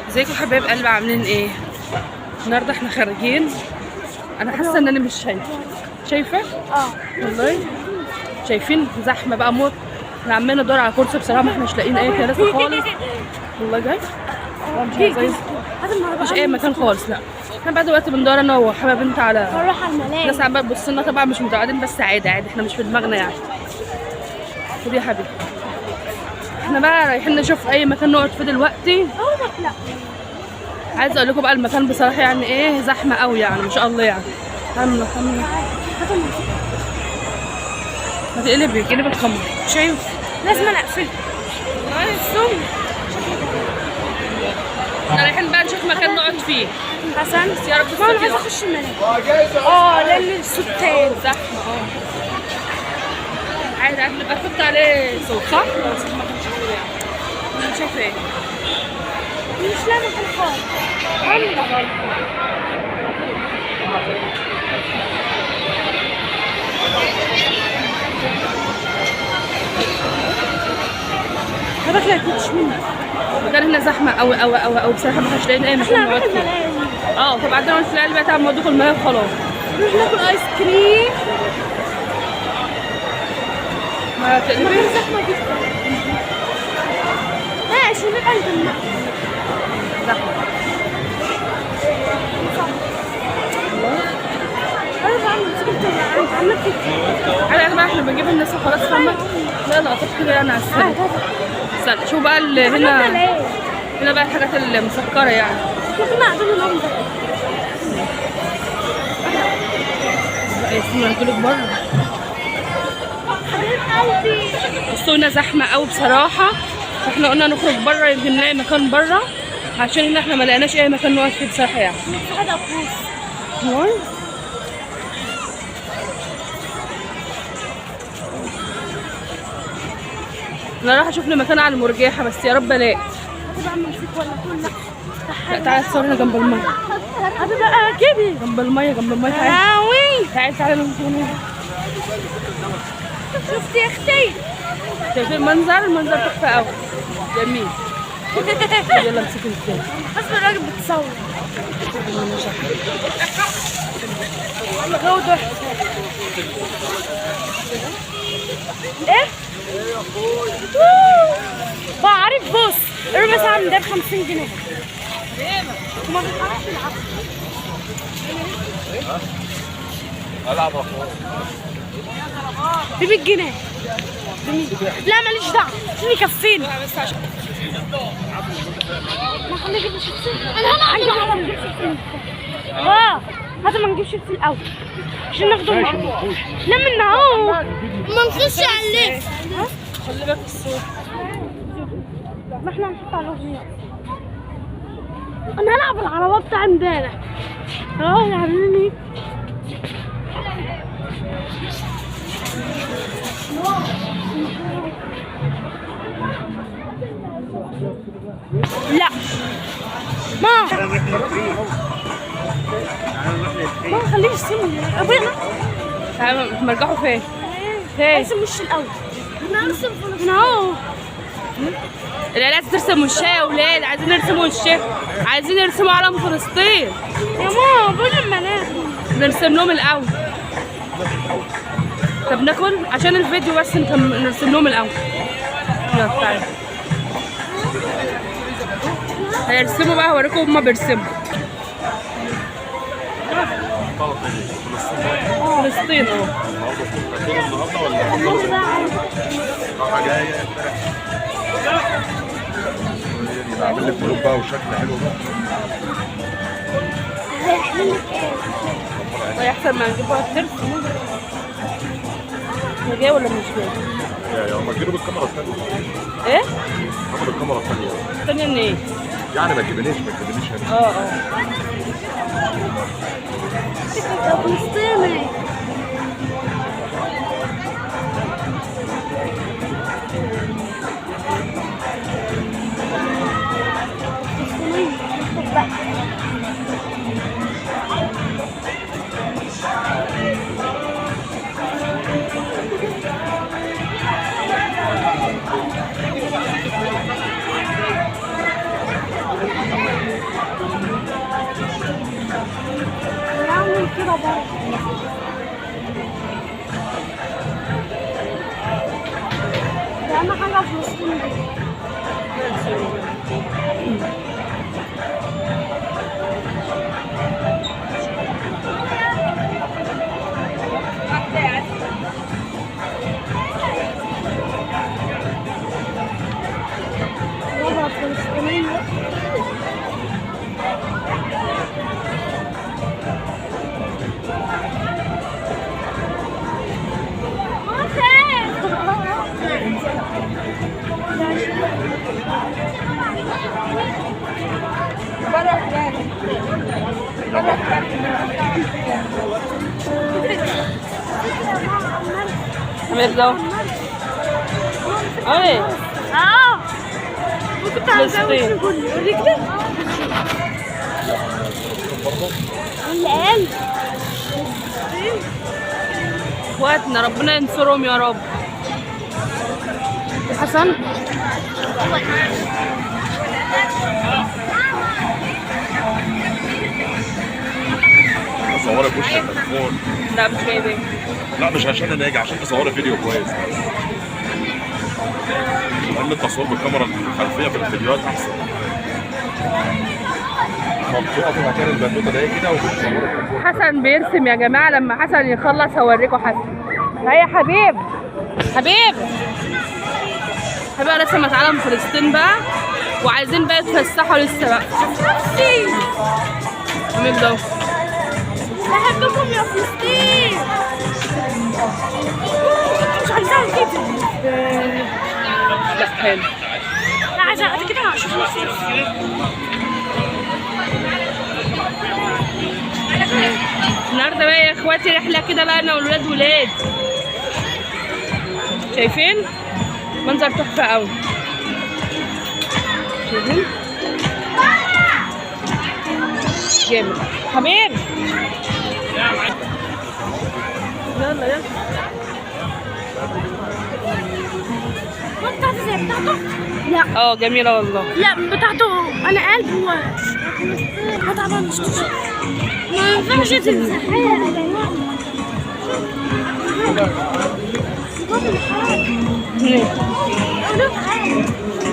ازيكم حبايب قلبي، عاملين ايه؟ النهارده احنا خارجين. انا حاسه ان انا مش شايفه. والله شايفين زحمه بقى موت. احنا عمالين ندور على كرسي بصراحه، ما احناش لاقيين اي كراسي خالص. والله جاي مش اي مكان خالص. لا احنا بعد وقت بندور انا وحبايب بنت على نروح على الملاهي. ناس عماله تبص لنا، طبعا مش متعودين بس عادي عادي، احنا مش في دماغنا يعني. ودي يا حبيبي احنا بقى رايحين نشوف اي مكان نقعد فيه دلوقتي. لا عايزه اقول لكم بقى المكان بصراحه يعني ايه، زحمه قوي يعني ما شاء الله يعني. حمله ما تقلبي قلب الخمر شايف، لازم انا اقفل. احنا رايحين بقى نشوف مكان نقعد فيه. حسن يا رب انا عايزه اخش الملاهي. لان الصوت تاني زحمه. عادي عادي نبقى نحط عليه صوت صح؟ لو صوت ما كانش حلو يعني. مش شايفه ايه؟ مش لازم في الخالص. هذاك لا يكونش منه. المكان هنا زحمه قوي قوي قوي قوي بصراحه، ما كانش لاقيين اي مكان نقعد فيه. فبعدين قلت لها بقى تعمل مودكم الملاهي وخلاص. نروح ناكل ايس كريم. ما تقلبي زحمه جدا. ماشي نبقى نجمع. زحمه. عادي بقى احنا بنجيب الناس وخلاص فاهمه. لا لقطات كده يعني على السريع. شوف بقى اللي هنا بقى الحاجات المسكره يعني. كنا قاعدين اليوم ده. اسمه هنقولك بره. حبيب قلبي. بصوا هنا زحمه قوي بصراحه، فاحنا قلنا نخرج بره يمكن نلاقي مكان بره، عشان هنا احنا ما لقيناش اي مكان نقعد فيه بصراحه يعني. انا رايحه اشوف لي مكان على المرجيحه بس يا رب الاقي. لا تعالى تصورنا جنب الميه. هتبقى كده جنب الميه تعالى. تعالى نصور. شفتي يا اختي؟ شايفين المنظر تحفه قوي جميل. يلا امسكي ازاي. بس الراجل بتصور. جودة. ايه؟ بعرف بص الربع ساعة من ده ب50 جنيه. وما بتعرفش العب ب100 جنيه. لا ماليش دعوة عشان يكفيني. ما خليه يجيب شيبسي. انا عندي واحدة ما نجيب شيبسي. هذا ما نجيب شيبسي الاول عشان ناخده لما اهو ما نخش عليه. خلي بالك الصوت. ما احنا هنحط على الاغنية. انا هلعب العربية بتاع امبارح. يا حبيبي. لا ما خليش يسمي ابويا. تعالوا مرجحوا فين؟ ارسم وش الاول. انا ارسم هنا اهو. لا لازم ترسم وشها يا ولاد، عايزين نرسم وشها، عايزين يرسموا علم فلسطين. يا ماما بقول لما نرسم لهم الاول. طب ناكل عشان الفيديو بس نرسم لهم الاول. يلا تعالى هيرسموا بقى، هوريكم هما بيرسموا. فلسطين اهو. بعمل لك قلوب بقى وشكل حلو بقى. هيحصل ما نجيبها ترس. هي جايه ولا مش جايه؟ يا هم تجيبوا بالكاميرا الثانية. ايه؟ هاخد الكاميرا الثانية. الثانية من ايه؟ يعني ما تجيبنيش هنا. فلسطيني. ده اهم حاجه في فلسطين دي. بابا فلسطينيين. عمل ايه اه كنت عايزه فلسطين. اوريك ده العيال اخواتنا ربنا ينصرهم يا رب. حسن تصوري بوش التليفون. لا مش جايبين. لا مش عشان انا اجي، عشان تصوري فيديو كويس. لان التصوير بالكاميرا الخلفيه في الفيديوهات احسن. مبسوطه في مكان البنوته ده كده وبتصوري. حسن بيرسم يا جماعه، لما حسن يخلص هوريكم حسن. هيا حبيب حبيب حبيب رسمت علم فلسطين بقى، وعايزين بقى يتفسحوا لسه بقى. حبيب ده بحبكم يا فلسطين. مش عايزاها كده. لا حلو. لا عايزاها كده عشان فلسطين. النهارده بقى يا اخواتي رحله كده بقى انا والولاد ولاد. شايفين منظر تحفه قوي. شايفين جامد. حبيب يلا يلا. بتاعته زي بتاعته؟ لا اه جميله والله. لا بتاعته انا قلب هو طبعا مش ما ينفعش تمسحها.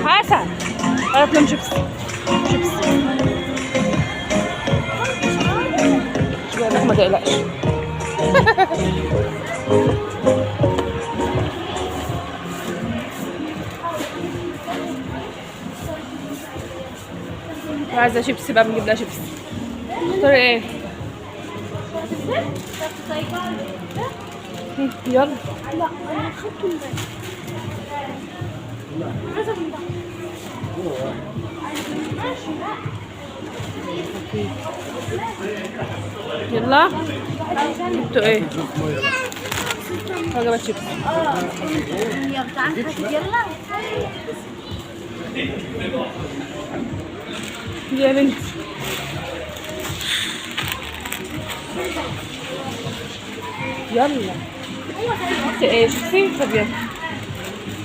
حسن قالت لهم شيبس شيبس. ما تقلقش. عايزه شيبسي بقى، بنجيب لها شيبسي. تختاري ايه؟ يلا. لا انا خدته من ده. عايزه من ده. يلا جبتوا ايه؟ وجبت شيبسي. يا بتاعت يلا يا بنتي يلا. انت ايه شفتي؟ طب يلا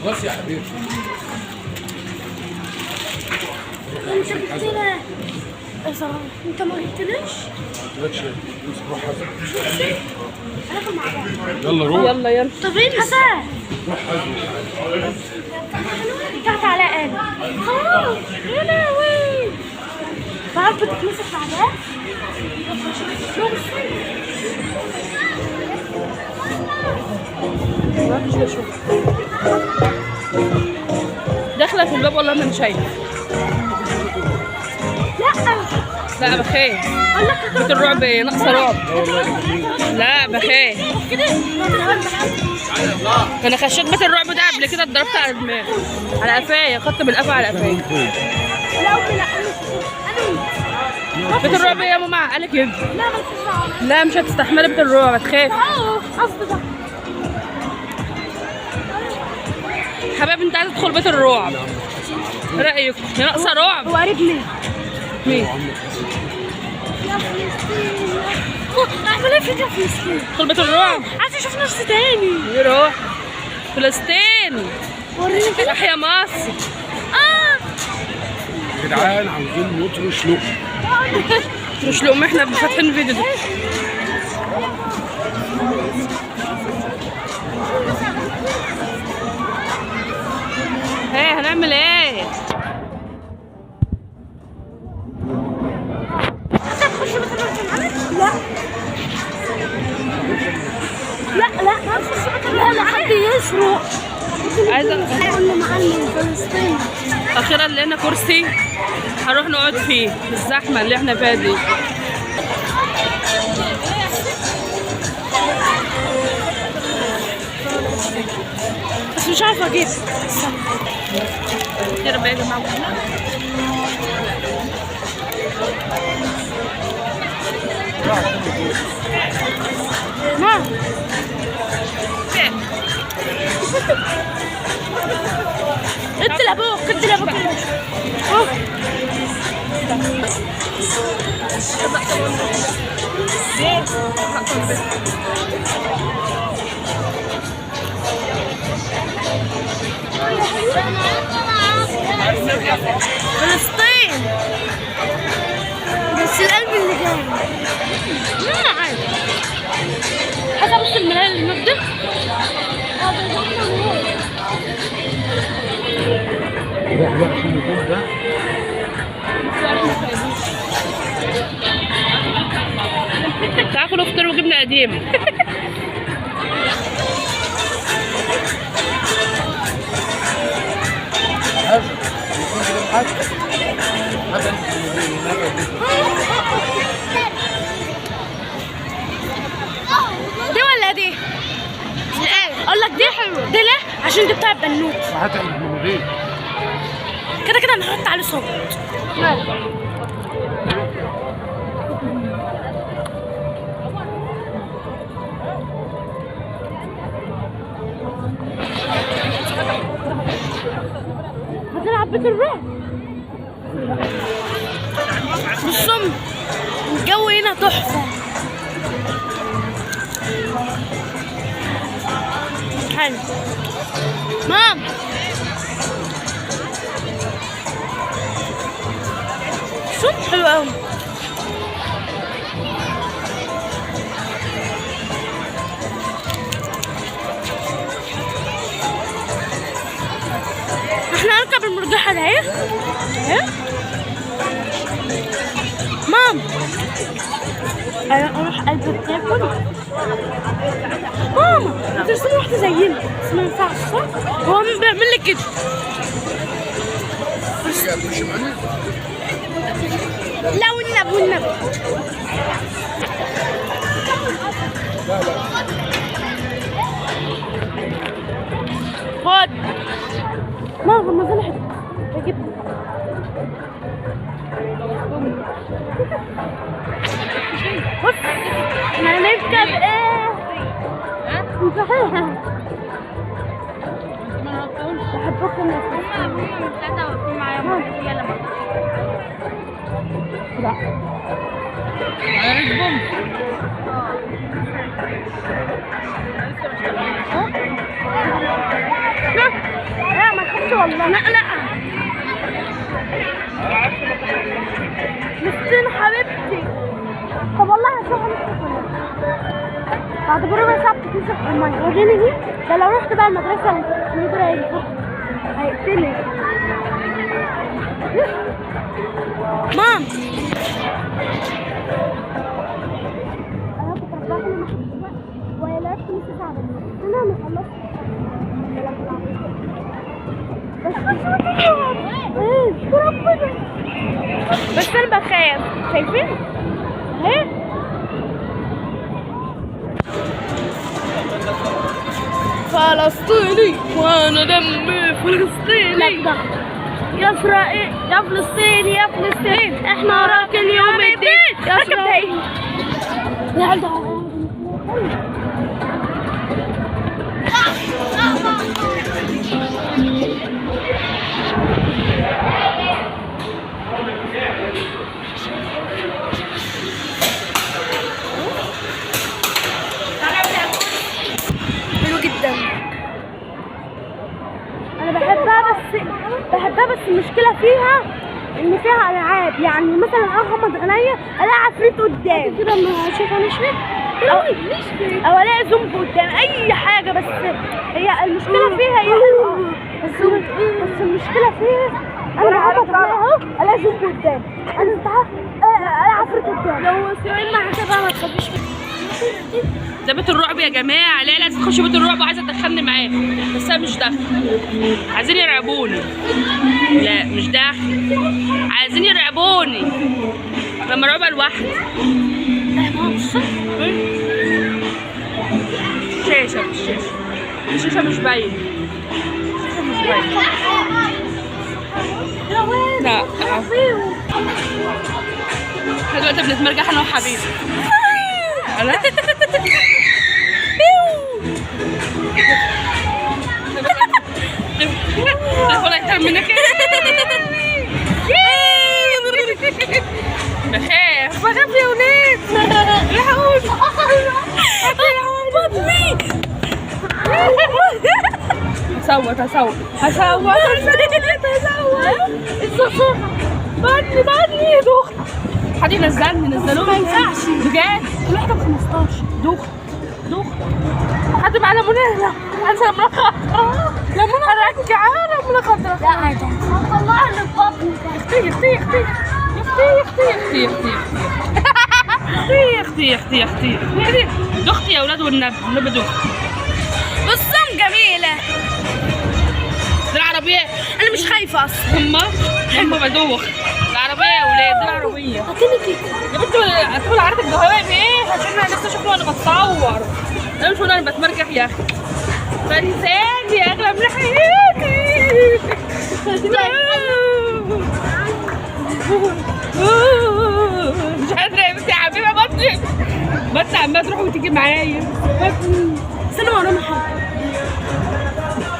خلاص يا حبيبي. انت قلت لها انت ما قلتليش. روح حسن. هناكل مع بعض. يلا روح. يلا يلا. طب ايه حسن؟ روح حسن. بتاعت علاء قال خلاص يا لهوي. بعرف بتتمسك بعدها. داخله في الباب والله ما انا شايفه. لا لا بخير. اقول لك بيت الرعب ناقصه رعب. لا بخير. كده انا خشيت بيت الرعب ده قبل كده، اتضربت على دماغي على قفايا، خدت بالقفا على قفايا. لا انا بيت الرعب يا ماما قالك يجي. لا ما لا مش هتستحملي بيت الرعب، هتخاف. قصدي ده حبايبي انت عايزه تدخل بيت الرعب، رايك هي ناقصه رعب. هو رجلي مين؟ يا فلسطين. اعمل ايه في فلسطين؟ تدخل بيت الرعب. عايزه اشوف نفسي تاني. يروح فلسطين. وريني كده. تحيا مصر. يا جدعان عاوزين نطرش لقمه. مش لقمة، احنا فاتحين الفيديو ده. ايه هنعمل ايه؟ لا حد يسرق. عايزه اقول لمعلم فلسطين. اخيرا لقينا كرسي هنروح نقعد فيه في الزحمه اللي احنا فيها دي. بس مش عارفه اجيب. كده بقى يا جماعه. ما انت لابوك انت لابوك. فلسطين بس القلب اللي جاي. لا عادي. حسب بس الملاية اللي نبدأ. روح بقى عشان اليوم ده. تعالوا نفطر وجبنه قديم. دي ولا دي؟ اقول لك دي حلوه. دي ليه؟ عشان دي بتاع البنوت. حتى المغرب كده كده انا هحط عليه صوت. هتلعب بيت الرعب. بصوا الجو هنا تحفه. حلو. مام صوت حلو قوي. احنا هنركب المرجحة ده ايه؟ مام انا اروح قلب تاكل. ماما ترسمي واحدة زينا بس ما ينفعش صح؟ هو مين بيعمل لي كده؟ لا والنبي خد ماما ما زلت بجيب. بص احنا هنركب ايه؟ صحيح بحبكم يا لا لا ما تخافش والله. لا مسكين حبيبتي. طب والله هشوفها نفسي بعد بربع ساعة بتنزل في المية. وريني دي. ده لو رحت بقى المدرسة المدير هيقتلني. مام انا كنت ربعت وهي لعبت نص ساعة انا ما خلصت. بس انا بخاف. شايفين اهي فلسطيني وانا دمي فلسطيني. يا اسرائيل يا فلسطين يا فلسطين احنا وراك اليوم الدين يا اسرائيل. حلو جدا. انا بحبها بس المشكله فيها ان فيها العاب. يعني مثلا اغمض عينيا الاقي عفريت قدام كده. ما اشوف انا شريك او الاقي زوم قدام اي حاجه، بس هي المشكله فيها هي بس المشكله فيها انا عارفه اهو الاقي زوم قدام، انا انا عفرت قدام. لو سؤال ما هتبقى ما تخافيش. ده بيت الرعب يا جماعه، لا لازم تخش بيت الرعب وعايزه تدخلني معاه، بس انا مش داخله. عايزين يرعبوني. لا مش داخله، عايزين يرعبوني. انا مرعوبه لوحدي. شاشه مش شاشه، الشاشه مش باين. الشاشه مش باين. لا احنا دلوقتي بنتمرجح انا وحبيبي. انا تليفون اكتر منك. بخاف يا ولاد. الحقوني هصوت بطني دوخ. حد ينزلني، نزلوني. ما ينفعش بجد. الواحدة ب 15 دوخ. حد معانا منى؟ انسى لمونة خضرا. لمونة رجعة لمونة خضرا. لا عادي هطلعها من بطني. اختي دختي يا ولاد، والنبي دختي. بصم جميلة. دي العربية. انا مش خايفة اصلا. هم بدوخ. العربية يا ولاد، دي العربية. هاتيني كيكة يا بنتي هتقول عرضك ده واقف ايه؟ عشان انا لسه شفته وانا بتصور. انا مش وانا بتمرجح يا اخي. فانسان يا اغلى من حياتي. مش قادرة يا بنتي يا حبيبة، بطني عمالة تروح وتيجي معايا. استنى ورانا حاجة.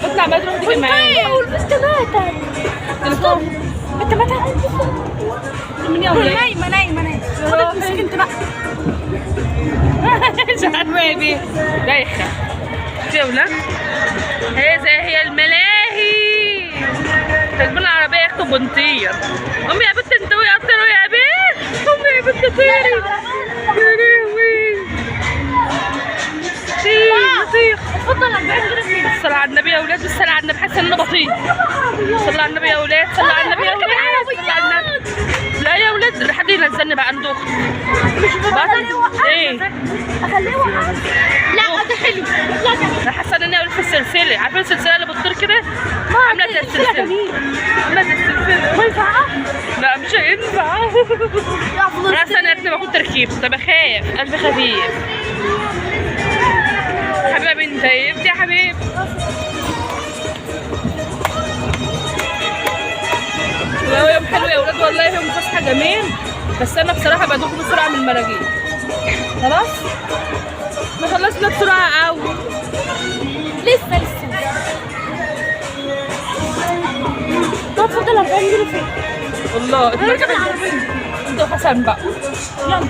بطني عمالة تروح وتيجي معايا. والبنت ماتت. تليفون. انت ماتت؟ من يوم نايمة. خدت مسك انت بقى. مش عارفة يا بيه. دايخة. شوفنا. هذا هي الملاهي. راكبين العربية ياخدوا بنطير. قومي يا بنت انتوا يا طيروا يا بيه. قومي يا بنت طيري. يا لهوي. طير. اتفضل 40 جنيه. صلوا على النبي يا ولاد، بالصلاة على النبي. حاسة ان انا بطير. صلوا على النبي يا ولاد، صلوا على النبي يا ولاد. صلوا على النبي. لا يا ولاد حد ينزلني بقى، انا دخت. ايه؟ اخليه يوقف. لا ده حلو. انا حاسه ان انا في السلسله، عارفه السلسله اللي بتطير كده؟ عامله زي السلسله. عامله زي السلسله. ما ينفعش. لا مش هينفع. انا اصلا يا ابني باخد تركيب، ده بخاف، قلبي خفيف. حبيبه بنتي يا حبيبي. يوم حلو يا ولاد والله، يوم فسحه جميل، بس انا بصراحه بدوخ بسرعه من المراجيح. خلاص؟ احنا خلصنا بسرعه قوي. لسه طب فضل 40 جنيه فين؟ والله اتمرجح. انت وحسن بقى. يلا